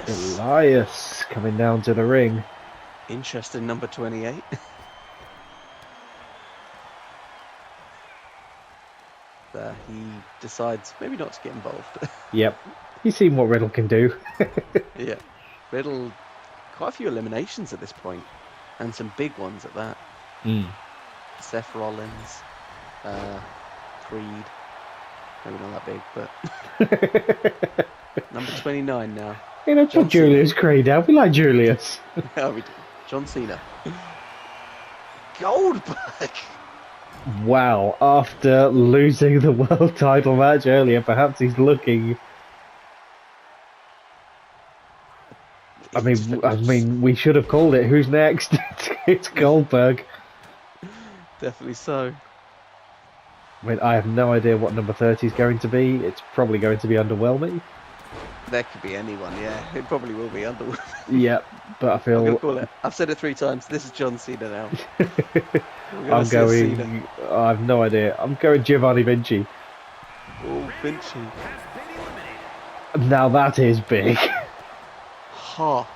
Elias coming down to the ring. Interesting, number 28. He decides maybe not to get involved. Yep. He's seen what Riddle can do. Yeah. Riddle, quite a few eliminations at this point. And some big ones at that. Seth Rollins, Creed. Maybe not that big, but... Number 29 now. You know, put Julius Creed out. We like Julius. Yeah, we do. John Cena. Goldberg! Wow, after losing the world title match earlier, perhaps he's looking... I mean, we should have called it. Who's next? It's Goldberg. Definitely so. I mean, I have no idea what number 30 is going to be. It's probably going to be underwhelming. There could be anyone, yeah. It probably will be underwhelming. Yeah, but I feel... I'm gonna call it. I've said it 3 times. This is John Cena now. I'm going... I have no idea. I'm going Giovanni Vinci. Oh, Vinci. Now that is big. Ha.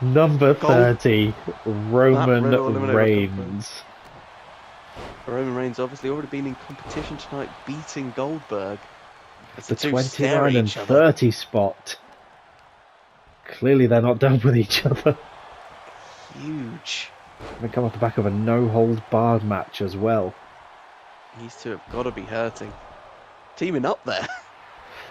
Number 30, Roman Reigns. Roman Reigns obviously already been in competition tonight, beating Goldberg. The 29 and 30 spot. Clearly they're not done with each other. Huge. They come off the back of a no-holds-barred match as well. These two have got to be hurting. Teaming up there.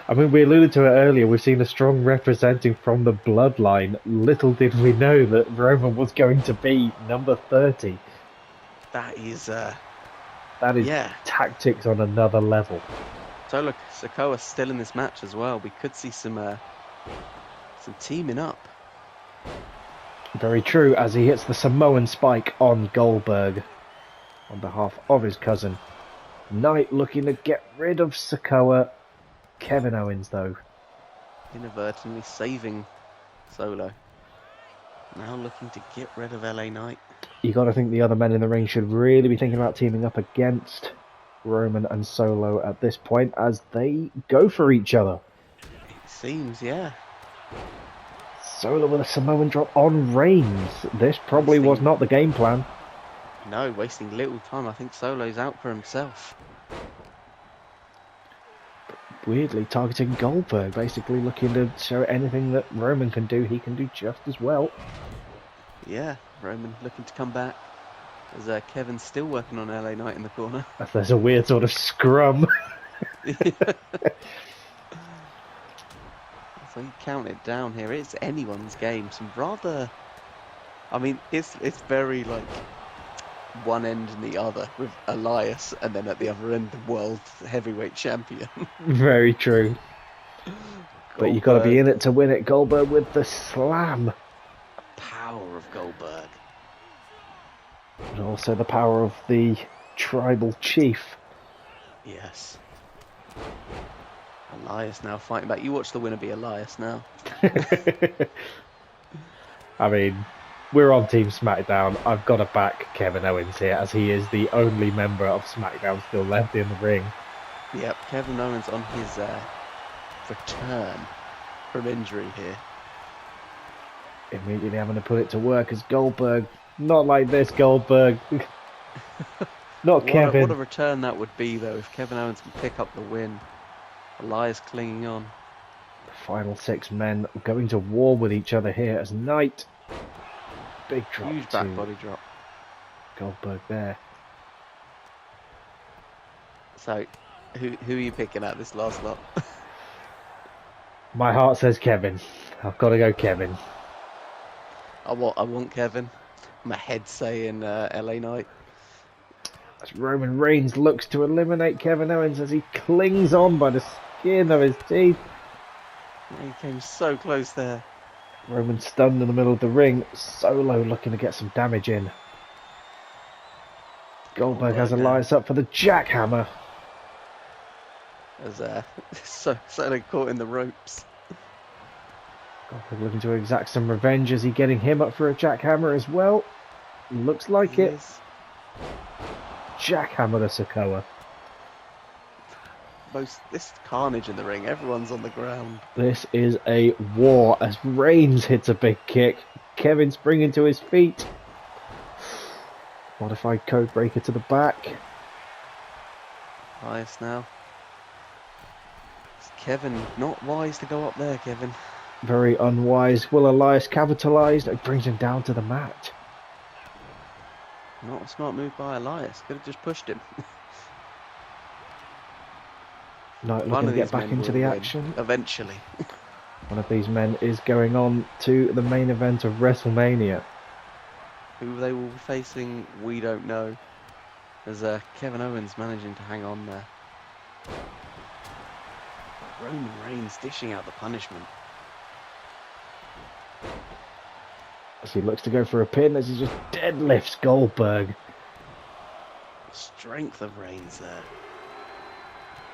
I mean, we alluded to it earlier. We've seen a strong representing from the bloodline. Little did we know that Roman was going to be number 30. That is tactics on another level. So look, Sikoa's still in this match as well. We could see some teaming up. Very true, as he hits the Samoan spike on Goldberg on behalf of his cousin. Knight looking to get rid of Sikoa. Kevin Owens, though, inadvertently saving Solo. Now looking to get rid of LA Knight. You got to think the other men in the ring should really be thinking about teaming up against Roman and Solo at this point, as they go for each other. It seems, yeah. Solo with a Samoan drop on Reigns. This probably was not the game plan. No, wasting little time. I think Solo's out for himself. Weirdly targeting Goldberg, basically looking to show anything that Roman can do, he can do just as well. Yeah, Roman looking to come back. As Kevin's still working on LA Knight in the corner. As there's a weird sort of scrum. So you count it down here. It's anyone's game. Some rather... I mean, it's very like... one end and the other, with Elias, and then at the other end, the world heavyweight champion. Very true. But you've got to be in it to win it. Goldberg with the slam. The power of Goldberg. And also the power of the tribal chief. Yes. Elias now fighting back. You watch the winner be Elias now. I mean... we're on Team Smackdown. I've got to back Kevin Owens here, as he is the only member of Smackdown still left in the ring. Yep, Kevin Owens on his return from injury here. Immediately having to put it to work as Goldberg. Not like this, Goldberg. Not Kevin. What a return that would be, though, if Kevin Owens can pick up the win. Elias clinging on. The final 6 men going to war with each other here as Knight... big drop. Huge back body drop. Goldberg there. So, who are you picking at this last lot? My heart says Kevin. I've got to go Kevin. I want Kevin. My head saying LA Knight. As Roman Reigns looks to eliminate Kevin Owens as he clings on by the skin of his teeth. He came so close there. Roman stunned in the middle of the ring. Solo looking to get some damage in. Goldberg has Elias up for the jackhammer. As Solo caught in the ropes. Goldberg looking to exact some revenge. Is he getting him up for a jackhammer as well? Looks like it. Jackhammer to Sokoa. This carnage in the ring. Everyone's on the ground. This is a war as Reigns hits a big kick. Kevin springing to his feet. Modified code breaker to the back. Elias now. Is Kevin not wise to go up there, Kevin? Very unwise. Will Elias capitalise? It brings him down to the mat. Not a smart move by Elias. Could have just pushed him. Knight looking to get back into the action. Eventually. One of these men is going on to the main event of WrestleMania. Who they will be facing, we don't know. There's Kevin Owens managing to hang on there. Roman Reigns dishing out the punishment. As he looks to go for a pin as he just deadlifts Goldberg. Strength of Reigns there.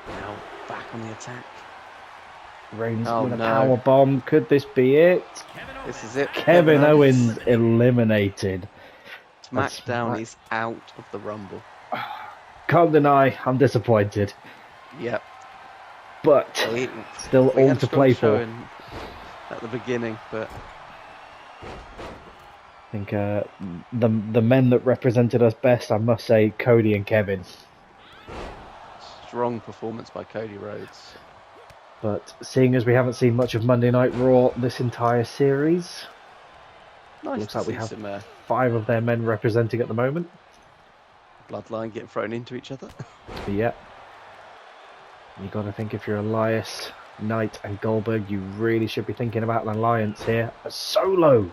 Now back on the attack. Reigns with a power bomb. Could this be it? This is it. Kevin Owens eliminated. Smackdown is out of the Rumble. Can't deny, I'm disappointed. Yep. But still all to play for. At the beginning, but I think the men that represented us best, I must say, Cody and Kevin. Strong performance by Cody Rhodes. But seeing as we haven't seen much of Monday Night Raw this entire series, looks like we have 5 of their men representing at the moment. Bloodline getting thrown into each other. Yeah. You got to think if you're Elias, Knight and Goldberg, you really should be thinking about an alliance here. A Solo!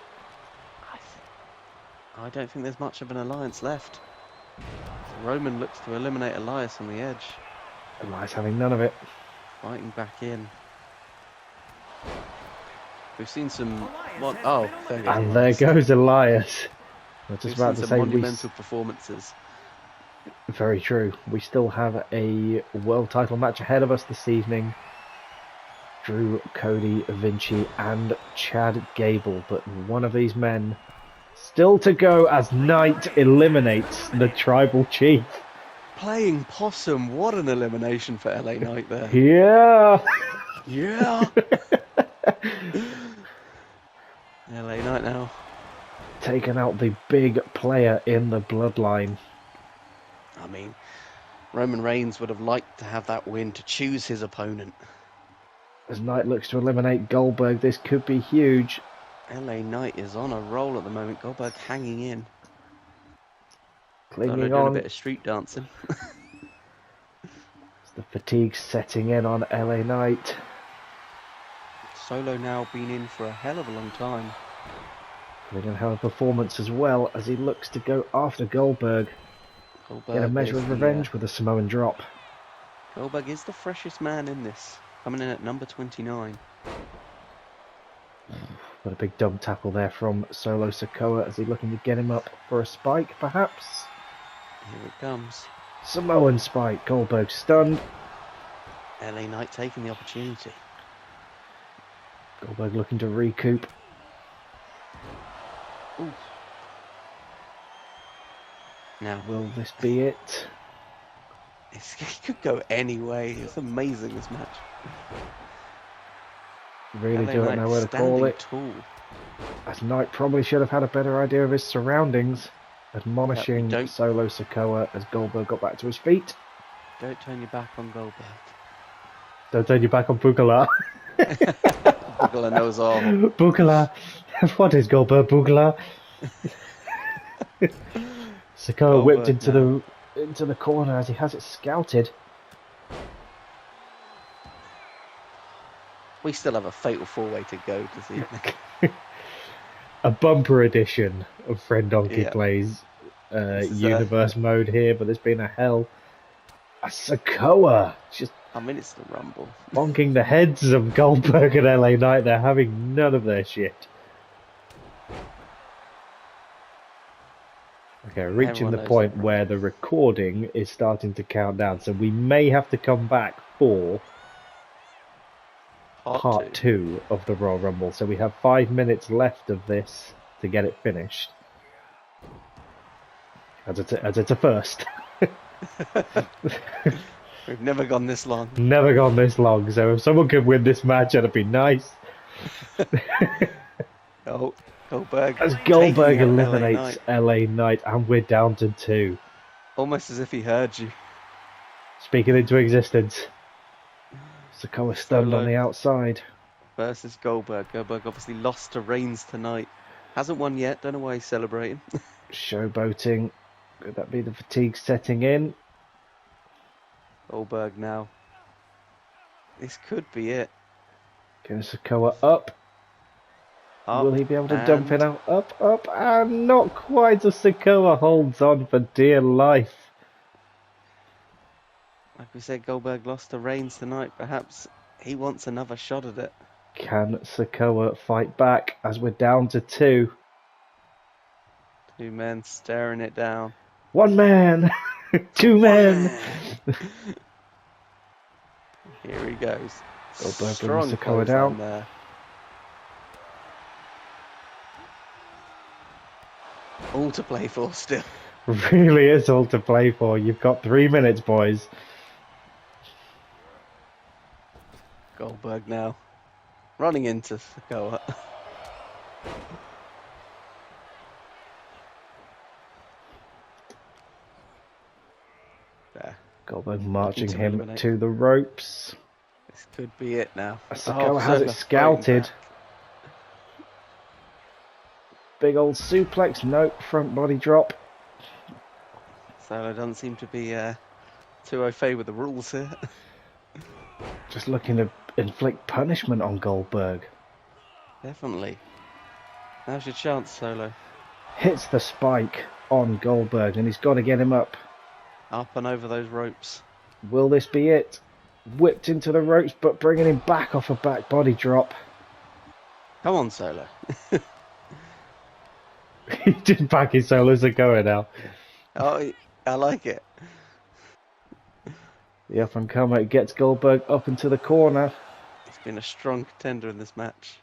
I don't think there's much of an alliance left. Roman looks to eliminate Elias on the edge. Elias having none of it. Fighting back in. We've seen some... Oh, there goes and Elias. There goes Elias. I was just about to say monumental performances. Very true. We still have a world title match ahead of us this evening. Drew, Cody, Vinci and Chad Gable. But one of these men still to go as Knight eliminates the Tribal Chief. Playing possum. What an elimination for LA Knight there. Yeah. Yeah. LA Knight now. Taking out the big player in the bloodline. I mean, Roman Reigns would have liked to have that win to choose his opponent. As Knight looks to eliminate Goldberg, this could be huge. LA Knight is on a roll at the moment. Goldberg hanging in. Clinging doing on. A bit of street dancing. The fatigue setting in on LA Knight. Solo now been in for a hell of a long time. Putting in a hell of a performance as well as he looks to go after Goldberg. Get a measure of revenge with a Samoan drop. Goldberg is the freshest man in this. Coming in at number 29. Got a big dog tackle there from Solo Sikoa as he's looking to get him up for a spike, perhaps. Here it comes. Samoan spike. Goldberg stunned. LA Knight taking the opportunity. Goldberg looking to recoup. Ooh. Now, will this be it? It could go any way. It's amazing, this match. Really don't know where to call it. Tall. As Knight probably should have had a better idea of his surroundings. Admonishing Solo Sikoa as Goldberg got back to his feet. Don't turn your back on Goldberg. Don't turn your back on Bugala. Bugala knows all. Bugala. What is Goldberg, Bugala? Sikoa whipped into the corner as he has it scouted. We still have a fatal 4-way to go this evening. a bumper edition of Friend Donkey Yeah. Plays This is, universe mode here, but there's been a hell. A Sikoa just I mean, it's the Rumble. bonking the heads of Goldberg and LA Knight. They're having none of their shit. Okay, reaching Everyone the knows point that, where the recording is starting to count down, so we may have to come back for part two of the Royal Rumble. So we have 5 minutes left of this to get it finished. As it's a first. We've never gone this long. Never gone this long, so if someone could win this match, that'd be nice. Oh, Goldberg. As Goldberg taking out eliminates LA Knight, and we're down to 2. Almost as if he heard you. Speaking into existence. Sikoa stunned Solo on the outside. versus Goldberg. Goldberg obviously lost to Reigns tonight. Hasn't won yet. Don't know why he's celebrating. Showboating. Could that be the fatigue setting in? Goldberg now. This could be it. Getting Sikoa up. Will he be able to dump it out? Up, and not quite as Sikoa holds on for dear life. Like we said, Goldberg lost to Reigns tonight. Perhaps he wants another shot at it. Can Sikoa fight back as we're down to 2? 2 men staring it down. 1 man! 2 men! Here he goes. Goldberg Strong brings Sikoa close down. on there. All to play for still. Really is all to play for. You've got 3 minutes, boys. Goldberg now. Running into Sikoa. There. Goldberg marching to him eliminate. to the ropes. This could be it now. Sikoa has it scouted. Big old suplex. Nope. Front body drop. Solo doesn't seem to be too au fait with the rules here. Just looking to inflict punishment on Goldberg. Definitely. Now's your chance, Solo. Hits the spike on Goldberg, and he's got to get him up. Up and over those ropes. Will this be it? Whipped into the ropes, but bringing him back off a back body drop. Come on, Solo. He did back his Solo Sikoa now. Oh, I like it. The up and comer gets Goldberg up into the corner. He's been a strong contender in this match.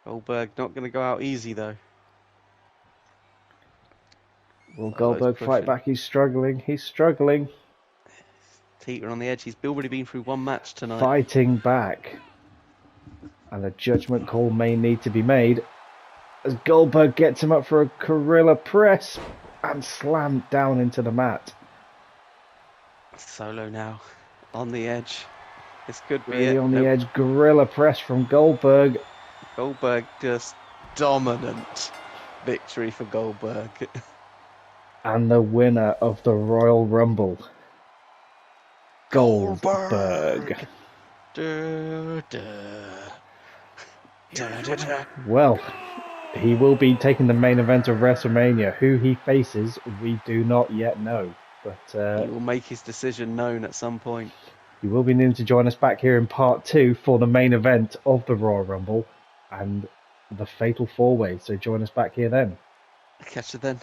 Goldberg not going to go out easy, though. Will Goldberg fight back? He's struggling. He's struggling. Teeter on the edge. He's already been through 1 match tonight. Fighting back. And a judgment call may need to be made as Goldberg gets him up for a gorilla press and slammed down into the mat. Solo now on the edge. This could be Really it. on the edge. Gorilla press from Goldberg. Goldberg just dominant victory for Goldberg. And the winner of the Royal Rumble, Goldberg. Duh, duh. Duh, duh, duh. Well, he will be taking the main event of WrestleMania. Who he faces, we do not yet know. But He will make his decision known at some point. you will be needing to join us back here in part 2 for the main event of the Royal Rumble and the Fatal 4-Way. So join us back here then. Catch you then.